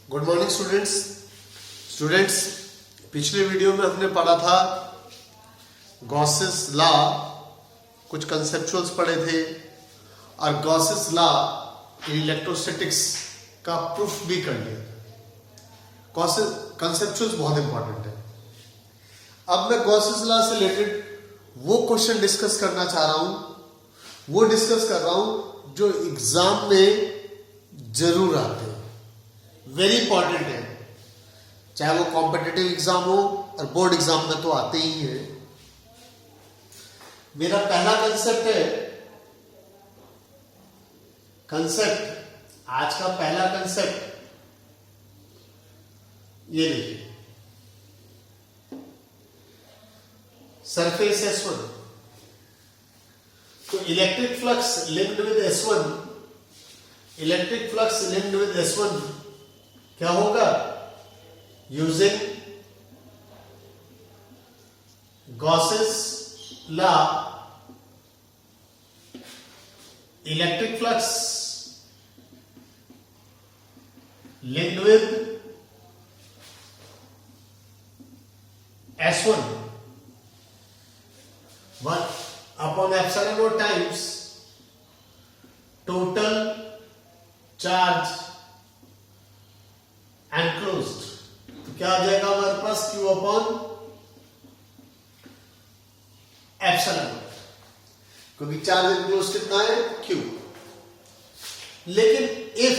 Good morning students पिछले video में हमने पढ़ा था गॉसेस लॉ, कुछ कंसेप्चुअल्स पढ़े थे और गॉसेस लॉ इन इलेक्ट्रोस्टैटिक्स का प्रूफ भी कर लिया था। कंसेप्चुअल्स बहुत इंपॉर्टेंट है। अब मैं गॉसेस लॉ से रिलेटेड वो क्वेश्चन डिस्कस करना चाह रहा हूं, वो डिस्कस कर रहा हूं जो एग्जाम में जरूर आते हैं, वेरी इंपॉर्टेंट है। चाहे वो कॉम्पिटिटिव एग्जाम हो और बोर्ड एग्जाम में तो आते ही है। मेरा पहला कंसेप्ट आज का पहला कंसेप्ट ये देखिए, सरफेस S1। तो electric flux linked with S1, electric flux linked with S1 क्या होगा? Using Gauss's law, electric flux linked with S1 1 upon epsilon naught times total charge enclosed। तो क्या आ जाएगा हमारे पास? Q अपॉन एप्सिलॉन, क्योंकि चार्ज एनक्लोज कितना है? Q। लेकिन if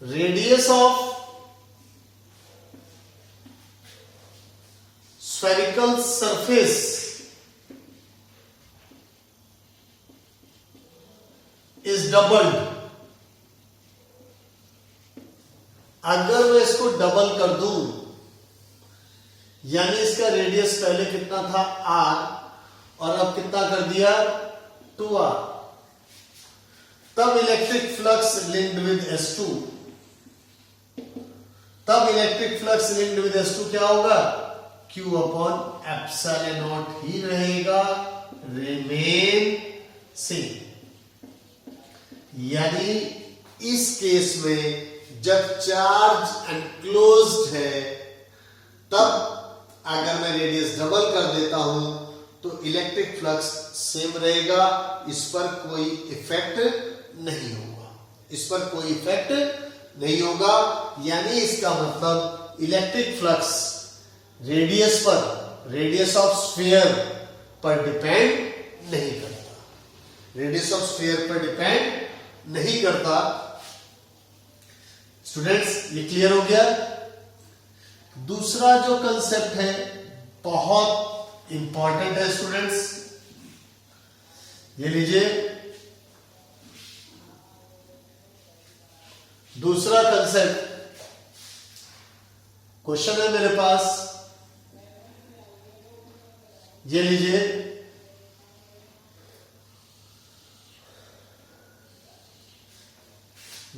radius of spherical surface is doubled, अगर मैं इसको डबल कर दूं, यानी इसका रेडियस पहले कितना था? r, और अब कितना कर दिया? 2r, तब electric flux linked with S2, तब electric flux linked with S2 क्या होगा? Q अपॉन एप्सिलॉन नॉट ही रहेगा, रिमेन सेम। यानी इस केस में जब चार्ज एनक्लोज्ड है, तब अगर मैं रेडियस डबल कर देता हूं तो इलेक्ट्रिक फ्लक्स सेम रहेगा, इस पर कोई इफेक्ट नहीं होगा, इस पर कोई इफेक्ट नहीं होगा। यानी इसका मतलब इलेक्ट्रिक फ्लक्स रेडियस पर, रेडियस ऑफ स्फीयर पर डिपेंड नहीं करता, रेडियस ऑफ स्फीयर पर डिपेंड नहीं करता। स्टूडेंट्स ये क्लियर हो गया। दूसरा जो कंसेप्ट है बहुत इंपॉर्टेंट है स्टूडेंट्स, ये लीजिए। दूसरा कंसेप्ट क्वेश्चन है मेरे पास, ये लीजिए।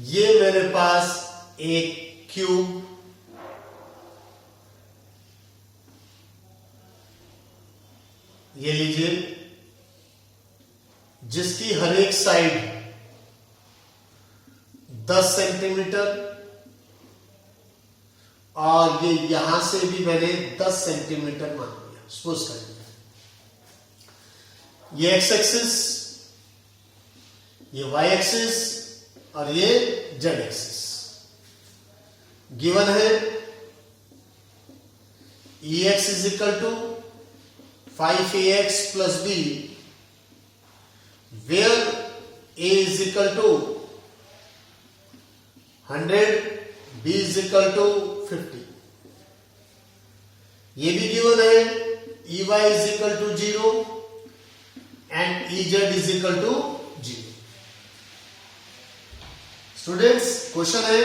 ये मेरे पास एक क्यूब, ये लीजिए, जिसकी हर एक साइड 10 सेंटीमीटर, और ये यहां से भी मैंने 10 सेंटीमीटर मान लिया, सपोज कर लिया। ये एक्स एक्सिस, ये वाई एक्सिस और ये जेड एक्सिस गिवन है। E x is equal to 5ax plus b, where a is equal to 100, b is equal to 50। ये भी गिवन है, ey is equal to 0 and ez is equal to 0। Students question है,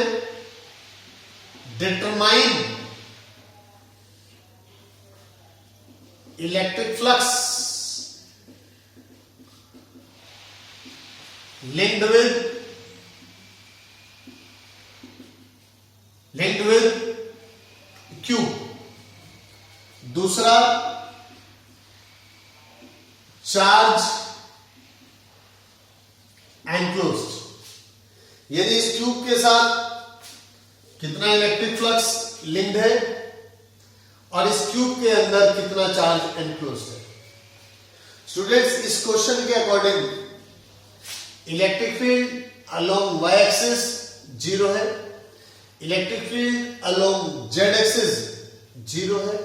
determine electric flux linked with Q। दूसरा charge enclosed, यानी इस tube के साथ कितना इलेक्ट्रिक फ्लक्स लिंक्ड है और इस क्यूब के अंदर कितना चार्ज एनक्लोज है। स्टूडेंट्स, इस क्वेश्चन के according electric field along y axis 0 है, electric field along z axis 0 है,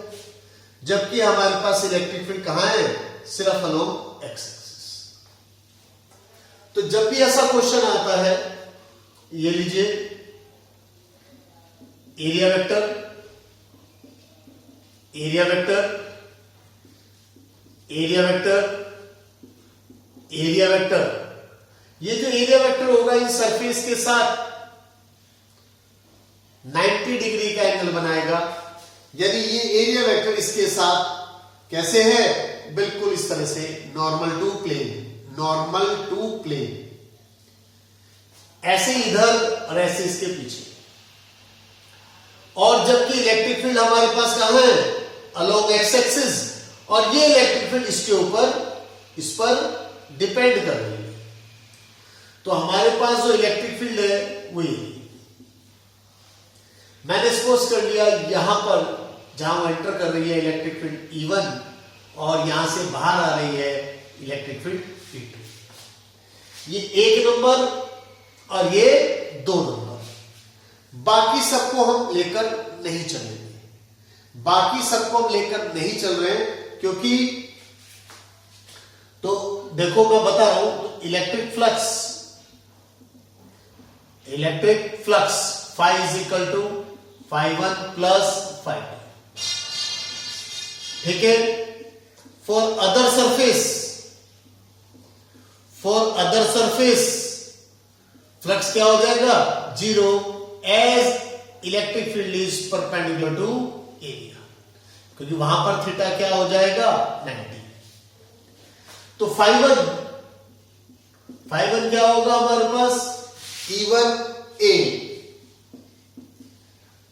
जबकि हमारे पास इलेक्ट्रिक फील्ड कहां है, सिर्फ अलोंग x एक्सिस। तो जब भी ऐसा क्वेश्चन आता है, ये लीजिए area vector, area vector, area vector, area vector, ये जो एरिया वेक्टर होगा इस सरफेस के साथ 90 डिग्री का एंगल बनाएगा। यदि ये एरिया वेक्टर इसके साथ कैसे है, बिल्कुल इस तरह से normal to plane, normal to plane, ऐसे इधर और ऐसे इसके पीछे। और जबकि इलेक्ट्रिक फील्ड हमारे पास कहां है, अलोंग एक्स एक्सिस, और ये इलेक्ट्रिक फील्ड इसके ऊपर, इस पर डिपेंड कर रही है। तो हमारे पास जो इलेक्ट्रिक फील्ड है वो ये, मैंने सपोज कर लिया यहां पर जहां एंटर कर रही है इलेक्ट्रिक फील्ड E1 और यहां से बाहर आ रही है इलेक्ट्रिक फील्ड E2। ये 1 नंबर और ये 2 नंबर। बाकी सबको हम लेकर नहीं चलेंगे, बाकी सबको हम लेकर नहीं चल रहे हैं, क्योंकि तो देखो मैं बता रहा हूं, electric flux phi is equal to phi1 plus phi2, ठीक है। फॉर अदर सरफेस फ्लक्स क्या हो जाएगा, 0, as electric field is perpendicular to area, क्योंकि वहां पर थीटा क्या हो जाएगा, 90। तो phi1 क्या होगा हमारे पास, E1a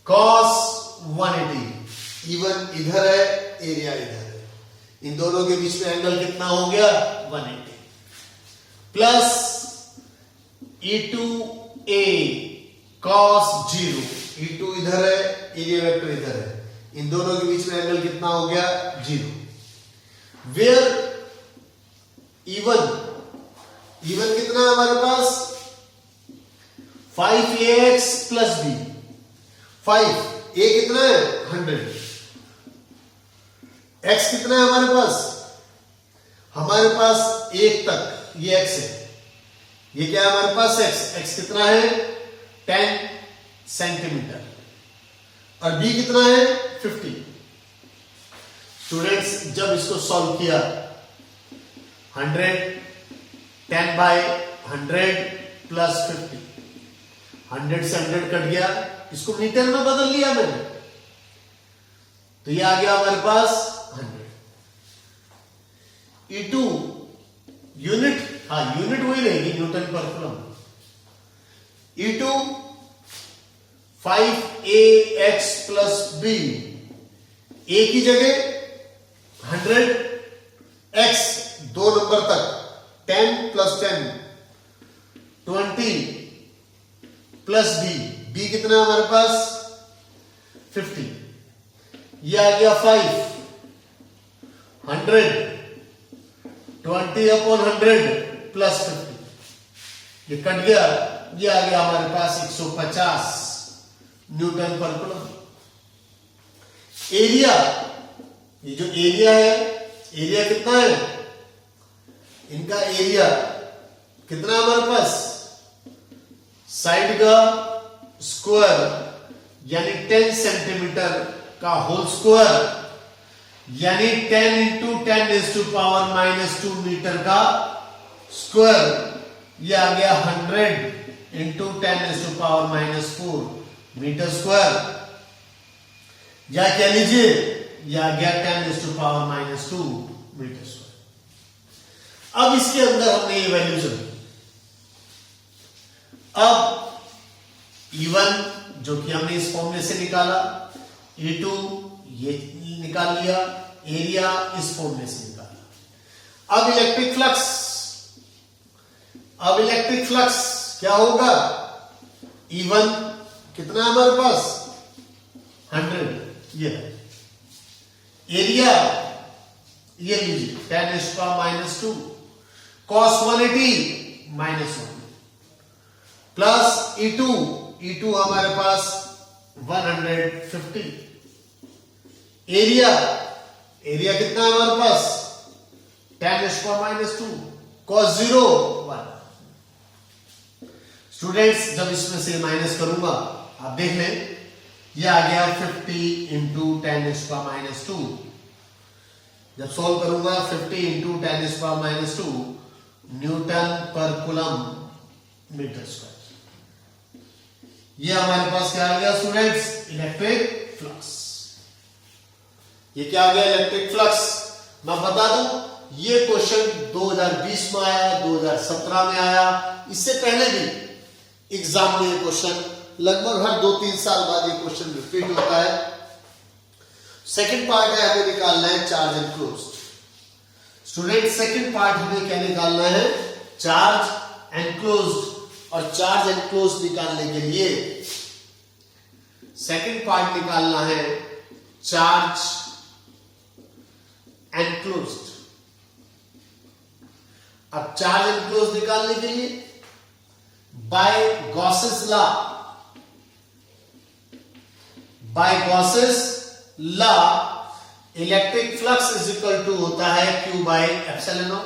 cos 180, E1 इधर है, एरिया इधर है, इन दोनों के बीच में एंगल कितना हो गया, 180, प्लस E2a cos 0, E2 इधर है, एरिया वेक्टर इधर है, इन दोनों के बीच में एंगल कितना हो गया, 0। वेयर E1 कितना है हमारे पास, 5ax प्लस b, 5a कितना है, 100, x कितना है हमारे पास 1 तक, ये x है, ये क्या है हमारे पास, x कितना है, 10 सेंटीमीटर, और b कितना है, 50। स्टूडेंट्स, जब इसको सॉल्व किया, 100, 10 बाय 100 प्लस 50, 100 से 100 कट गया, इसको मीटर में बदल लिया मैंने, तो ये आ गया हमारे पास 100। E2 यूनिट, हाँ यूनिट वही रहेगी, न्यूटन पर coulomb. E2 5ax plus b, a की जगह 100, x 2 नंबर तक, 10 प्लस 10 20 प्लस b कितना है हमारे पास, 50, ये आ गया 5, 100, 20/100 प्लस 50, ये कट गया, ये आ गया हमारे पास 150 न्यूटन पर कूलम। एरिया, ये जो एरिया है, एरिया कितना है, इनका एरिया कितना है हमारे पास, साइड का स्क्वायर यानी 10 सेंटीमीटर का होल स्क्वायर, यानी 10 इंटू 10⁻⁻² मीटर का स्क्वायर, ये आ गया 100 इंटू 10⁻⁻4 मीटर स्क्वायर, या कह लीजिए ये आ गया 10⁻⁻² मीटर स्क्वायर। अब इसके अंदर हमने ये वैल्यूज रखी। अब E1 जो कि हमने इस फॉर्मूले से निकाला, E2 ये निकाल लिया, एरिया इस फॉर्मूले से निकाला। अब इलेक्ट्रिक फ्लक्स क्या होगा, E1 कितना है हमारे पास 100, ये है। एरिया ये लीजिए 10⁻², cos 180 -1 प्लस E2 हमारे पास 150। एरिया कितना है हमारे पास 10⁻², cos 0 1। स्टूडेंट्स जब इसमें से माइनस करूंगा आप देख लें, ये आ गया 50 × 10⁻²। जब सॉल्व करूंगा 50 × 10⁻², न्यूटन पर कूलम मीटर स्क्वायर। ये हमारे पास क्या आ गया स्टूडेंट्स, इलेक्ट्रिक फ्लक्स। ये क्या आ गया, इलेक्ट्रिक फ्लक्स। मैं बता दूं ये क्वेश्चन 2020 में आया, 2017 में आया, इससे पहले भी एग्जाम में ये क्वेश्चन लगभग हर 2-3 साल बाद ये क्वेश्चन रिपीट होता है। सेकंड पार्ट है, हमें निकालना है charge enclosed. Student second part हमें क्या निकालना है, चार्ज एनक्लोज्ड। और चार्ज एनक्लोज्ड निकालने के लिए सेकंड पार्ट निकालना है चार्ज एनक्लोज्ड। अब चार्ज एनक्लोज्ड निकालने के लिए by Gauss's law electric flux is equal to होता है Q/ε0।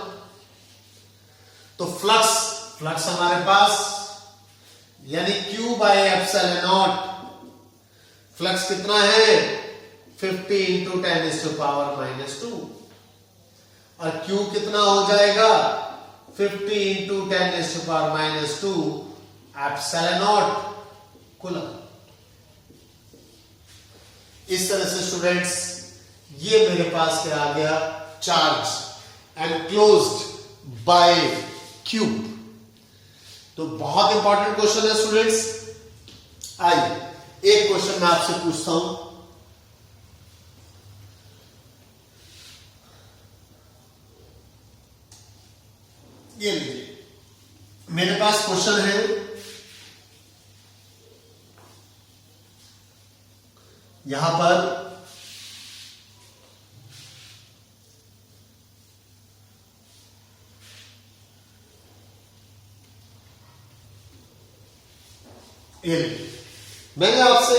तो फ्लक्स हमारे पास यानी Q/ε0, फ्लक्स कितना है 50 × 10⁻², और Q कितना हो जाएगा 50 × 10⁻² ε0 कूलम। इस तरह से स्टूडेंट्स ये मेरे पास क्या आ गया, चार्ज एनक्लोज्ड बाय Q। तो बहुत इंपॉर्टेंट क्वेश्चन है स्टूडेंट्स। आइए एक क्वेश्चन मैं आपसे पूछता हूं। ये लीजिए मेरे पास क्वेश्चन है, यहां पर ये मैंने आपसे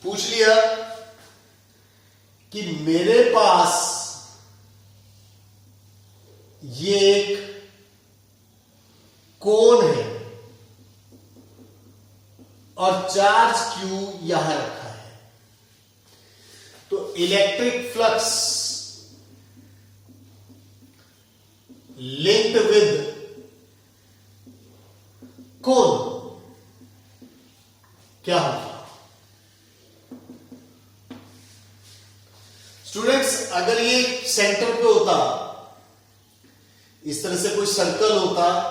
पूछ लिया कि मेरे पास ये एक कोन है और चार्ज Q यहां रखा है, तो इलेक्ट्रिक फ्लक्स लिंक्ड विद कोन क्या होगा। स्टूडेंट्स अगर ये सेंटर पे होता, इस तरह से कोई सर्कल होता,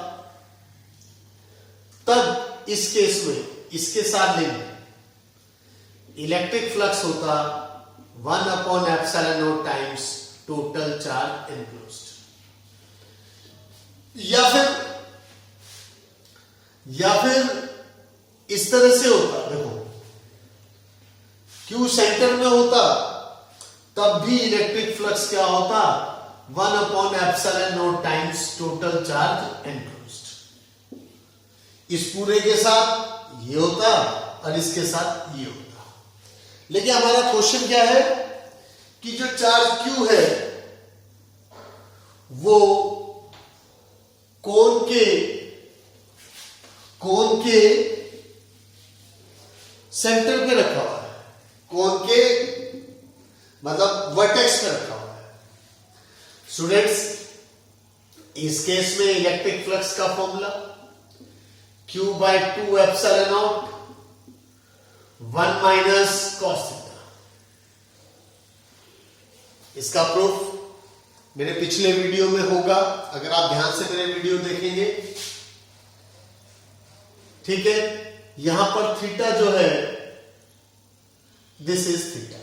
तब इस केस में इसके साथ लिंक इलेक्ट्रिक फ्लक्स होता 1/ε0 टाइम्स टोटल चार्ज एनक्लोज्ड। या फिर इस तरह से होता, देखो Q सेंटर में होता तब भी इलेक्ट्रिक फ्लक्स क्या होता 1/ε0 टाइम्स टोटल चार्ज एनक्लोज्ड। इस पूरे के साथ ये होता और इसके साथ ये होता। लेकिन हमारा क्वेश्चन क्या है कि जो चार्ज Q है वो कोन के सेंटर पे रखा हुआ है, कोन के मतलब वर्टेक्स पे रखा हुआ है। स्टूडेंट्स इस केस में इलेक्ट्रिक फ्लक्स का फॉर्मूला Q/2ε0 1 - cos θ। इसका प्रूफ मेरे पिछले वीडियो में होगा, अगर आप ध्यान से मेरे वीडियो देखेंगे। ठीक है, यहां पर थीटा जो है दिस इज थीटा।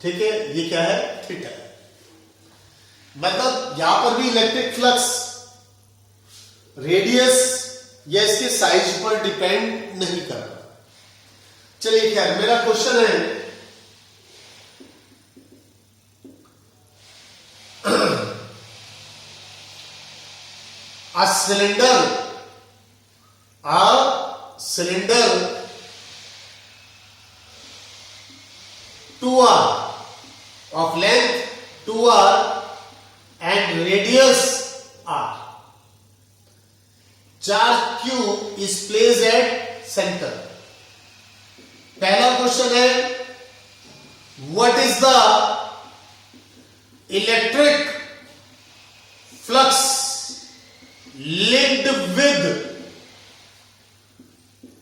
ठीक है, ये क्या है थीटा। मतलब यहां पर भी इलेक्ट्रिक फ्लक्स रेडियस या इसके साइज पर डिपेंड नहीं करता। चलिए खैर, मेरा क्वेश्चन है a cylinder 2r of length 2r and radius r. Charge q is placed at center. पहला क्वेश्चन है, what is the electric flux linked with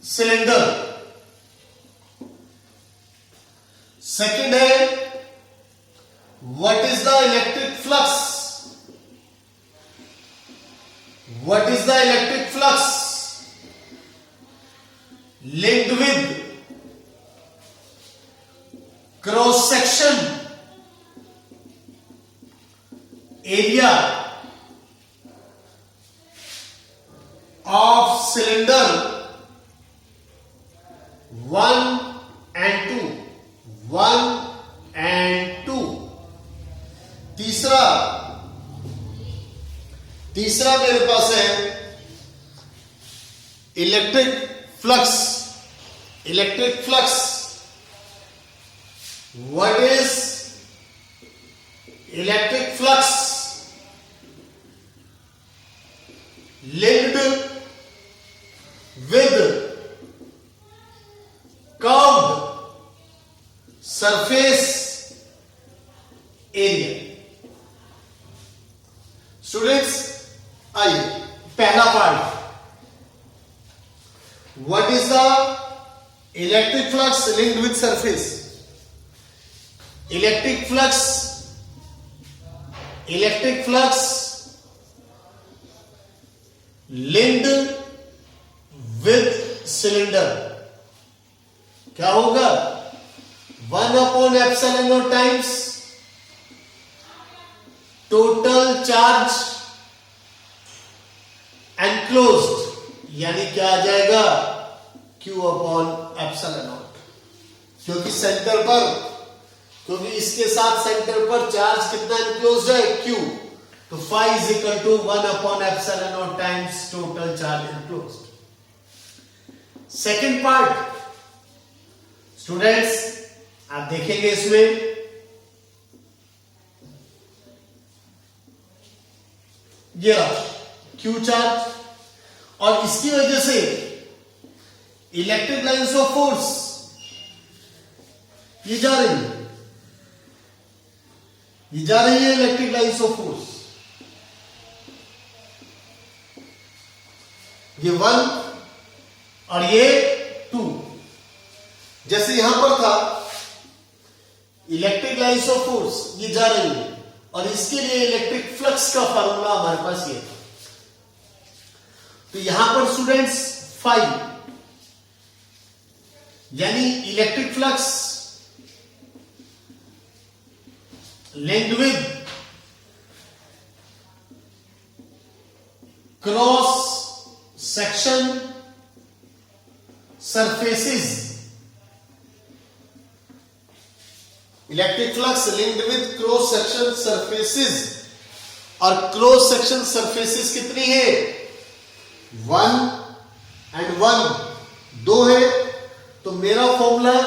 cylinder? Second है, what is the electric flux? What is the electric flux linked with cross section area of cylinder 1 and 2? 1 and 2. तीसरा मेरे पास है electric flux. What is electric flux linked with curved surface area? Students आइए, पहला part, what is the electric flux linked with surface? Electric flux linked with cylinder क्या होगा? 1/epsilon times total charge enclosed, यानी क्या आ जाएगा? Q/epsilon, क्योंकि इसके साथ सेंटर पर चार्ज कितना एनक्लोज्ड है? Q. तो phi is equal to 1/epsilon times total charge enclosed. Second part students आप देखेंगे इसमें ये रहा Q चार्ज, और इसकी वजह से इलेक्ट्रिक लाइंस ऑफ फोर्स ये जा रही है, इलेक्ट्रिक लाइंस ऑफ फोर्स, ये 1 और ये 2। जैसे यहां पर था इलेक्ट्रिक लाइंस ऑफ फोर्स ये जा रही है, और इसके लिए इलेक्ट्रिक फ्लक्स का फार्मूला हमारे पास ये था। तो यहां पर स्टूडेंट्स phi यानी electric flux linked with cross section surfaces, electric flux linked with cross section surfaces, और क्रॉस सेक्शन सरफेसेस कितनी है? 1 and 1 2 है। तो मेरा फॉर्मूला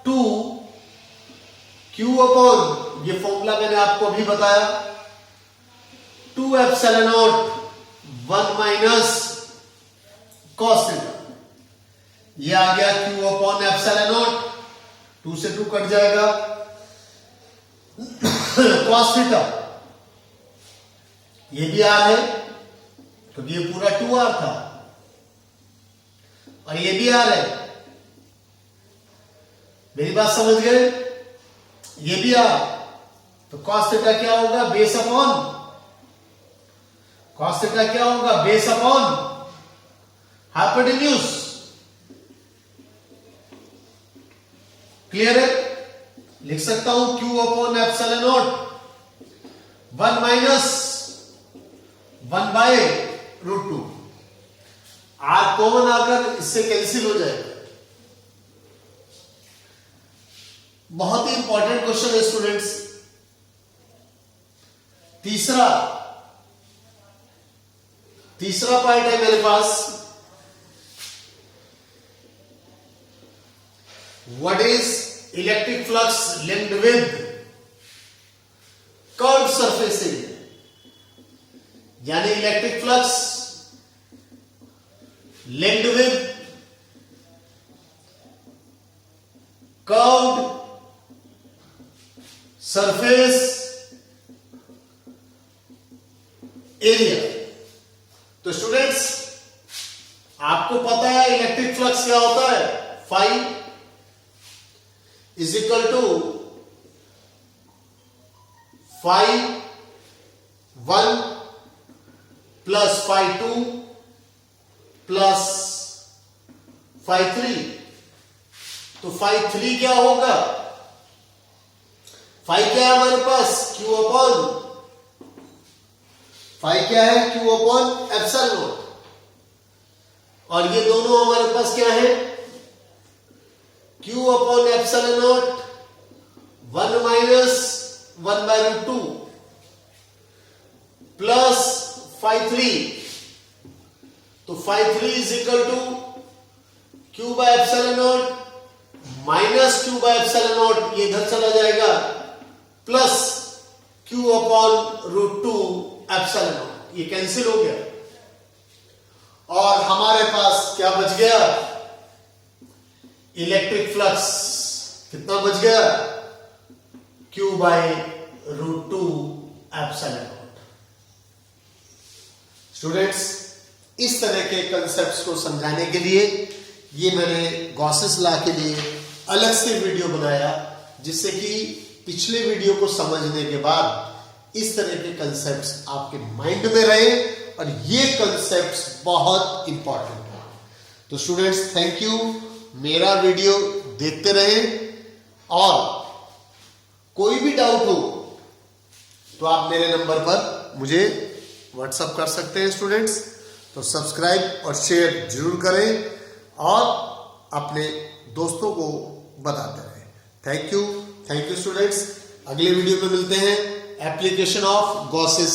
2Q अपॉन, ये फॉर्मूला मैंने आपको अभी बताया, 2 epsilon naught 1 minus cos theta, ये आ गया Q अपॉन एप्सिलॉन नॉट, 2 से 2 कट जाएगा, कॉस थीटा ये भी R है क्योंकि ये पूरा 2R था, और ये भी R है, मेरी बात समझ गए? ये भी R, तो कॉस थीटा क्या होगा? बेस अपॉन, कॉस थीटा क्या होगा? Base upon hypotenuse. क्लियर है? लिख सकता हूं Q upon epsilon naught 1 minus 1 by √2। R common आकर इससे कैंसिल हो जाएगा। बहुत ही इंपॉर्टेंट क्वेश्चन है स्टूडेंट्स। तीसरा पार्ट है मेरे पास, what is electric flux linked with curve surface area, यानी electric flux linked with curved surface area. तो स्टूडेंट्स आपको पता है इलेक्ट्रिक फ्लक्स क्या होता है, phi is equal to phi 1 plus phi 2 plus phi 3। तो फाई 3 क्या होगा, फाई क्या है हमारे पास, क्यू अपॉन, फाई क्या है, क्यू अपॉन एप्सिलॉन नॉट। और ये दोनों हमारे पास क्या है, Q upon epsilon naught 1 minus 1/√2 plus phi 3। तो phi 3 is equal to Q by epsilon naught minus Q by epsilon naught, ये इधर चला जाएगा, plus Q upon √2 epsilon naught, ये कैंसिल हो गया। और हमारे पास क्या बच गया, इलेक्ट्रिक फ्लक्स कितना बच गया, Q by √2 epsilon naught. Students इस तरह के कंसेप्ट्स को समझाने के लिए ये मैंने गॉसेस लॉ के लिए अलग से वीडियो बनाया, जिससे कि पिछले वीडियो को समझने के बाद इस तरह के कंसेप्ट्स आपके माइंड में रहे, और ये कंसेप्ट्स बहुत इंपॉर्टेंट है। तो स्टूडेंट्स थैंक यू, मेरा वीडियो देखते रहें, और कोई भी डाउट हो तो आप मेरे नंबर पर मुझे व्हाट्सएप कर सकते हैं स्टूडेंट्स। तो सब्सक्राइब और शेयर जरूर करें और अपने दोस्तों को बताते रहें। Thank you students. अगले वीडियो में मिलते हैं, एप्लीकेशन ऑफ गॉसेस